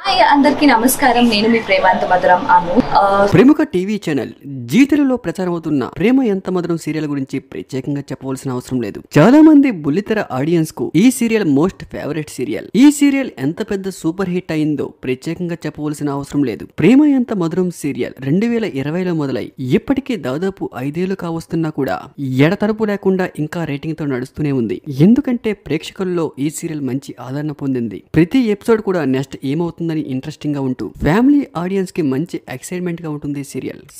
Hi అందరికీ నమస్కారం. నేను మీ ప్రేమాంత మధురం అను. ప్రముఖ టీవీ ఛానల్ జీ తెలుగులో ప్రచారమవుతున్న ప్రేమ ఎంత మధురం సీరియల్ గురించి ప్రత్యేకంగా చెప్పవలసిన అవసరం లేదు. చాలా మంది బుల్లితెర ఆడియన్స్ కు ఈ సీరియల్ మోస్ట్ ఫేవరెట్ సీరియల్. ఈ సీరియల్ ఎంత పెద్ద సూపర్ హిట్ అయిందో ప్రత్యేకంగా చెప్పవలసిన అవసరం లేదు. ప్రేమ ఎంత మధురం సీరియల్ 2020లో మొదలై ఇప్పటికీ దాదాపు 5 ఏళ్లు కావస్తున్నా కూడా ఎడతరపు లేకుండా ఇంకా రేటింగ్ తో నడుస్తూనే ఉంది. ఎందుకంటే ప్రేక్షకుల్లో ఈ సీరియల్ మంచి ఆదరణ పొందింది. ప్రతి ఎపిసోడ్ కూడా నెక్స్ట్ ఏమవుతుందని ఇంట్రెస్టింగ్ గా ఉంటూ ఫ్యామిలీ ఆడియన్స్ కి మంచి ఎక్సైట్మెంట్ గా ఉంటుంది.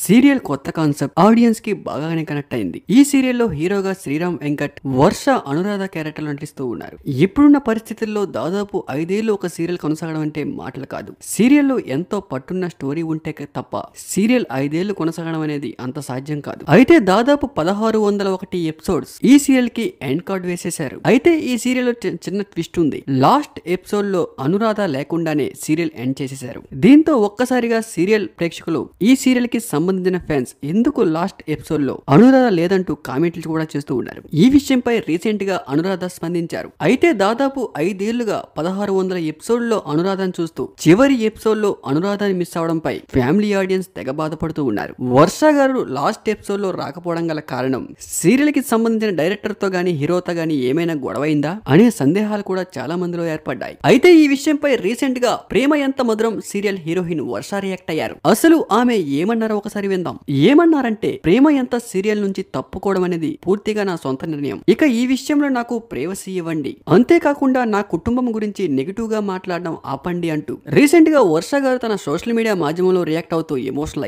సీరియల్ కొత్త కాన్సెప్ట్ ఆడియన్స్ కి బాగానే కనెక్ట్ అయింది. ఈ సీరియల్ లో హీరోగా శ్రీరామ్ వెంకట్, వర్ష, అనురాధ క్యారెక్టర్ నటిస్తూ ఉన్నారు. ఇప్పుడున్న పరిస్థితుల్లో దాదాపు 5 ఏళ్లు ఒక సీరియల్ కొనసాగడం అంటే మాటలు కాదు. సీరియల్ లో ఎంతో పట్టున్న స్టోరీ ఉంటే తప్ప సీరియల్ 5 ఏళ్లు కొనసాగడం అనేది అంత సాధ్యం కాదు. అయితే దాదాపు 1601 ఎపిసోడ్స్ ఈ సీరియల్ కి ఎండ్ కార్డ్ వేసేశారు. అయితే ఈ సీరియల్ లో చిన్న ట్విస్ట్ ఉంది. లాస్ట్ ఎపిసోడ్ లో అనురాధ లేకుండానే సీరియల్ ఎండ్ చేసేశారు. దీంతో ఒక్కసారిగా సీరియల్ ప్రేక్షకులు ఈ సీరియల్ కి సంబంధించిన ఫ్యాన్స్ ఎందుకు లాస్ట్ ఎపిసోడ్ లో అనురాధ లేదంటూ కామెంట్లు కూడా చేస్తూ ఉన్నారు. ఈ విషయంపై రీసెంట్ గా అనురాధ స్పందించారు. అయితే దాదాపు 5 ఏళ్లుగా 1600 ఎపిసోడ్ లో అనురాధను చూస్తూ చివరి ఎపిసోడ్ లో అనురాధని మిస్ అవడంపై ఫ్యామిలీ ఆడియన్స్ తెగ బాధపడుతూ ఉన్నారు. వర్ష గారు లాస్ట్ ఎపిసోడ్ లో రాకపోవడం గల కారణం సీరియల్ కి సంబంధించిన డైరెక్టర్ తో గానీ హీరోతో గానీ ఏమైనా గొడవైందా అనే సందేహాలు కూడా చాలా మందిలో ఏర్పడ్డాయి. అయితే ఈ విషయంపై రీసెంట్ గా ప్రేమ ఎంత మధురం సీరియల్ హీరోయిన్ వర్ష రియాక్ట్ అయ్యారు. అసలు ఆమె ఏమన్నారో ఒకసారి విందాం. ఏమన్నారంటే, ప్రేమ ఎంత సీరియల్ నుంచి తప్పుకోవడం అనేది పూర్తిగా నా సొంత నిర్ణయం. ఇక ఈ విషయంలో నాకు ప్రైవసీ ఇవ్వండి. అంతేకాకుండా నా కుటుంబం గురించి నెగిటివ్ గా మాట్లాడడం ఆపండి అంటూ రీసెంట్ గా వర్ష గారు తన సోషల్ మీడియా మాధ్యమంలో రియాక్ట్ అవుతూ ఎమోషనల్ అయ్యారు.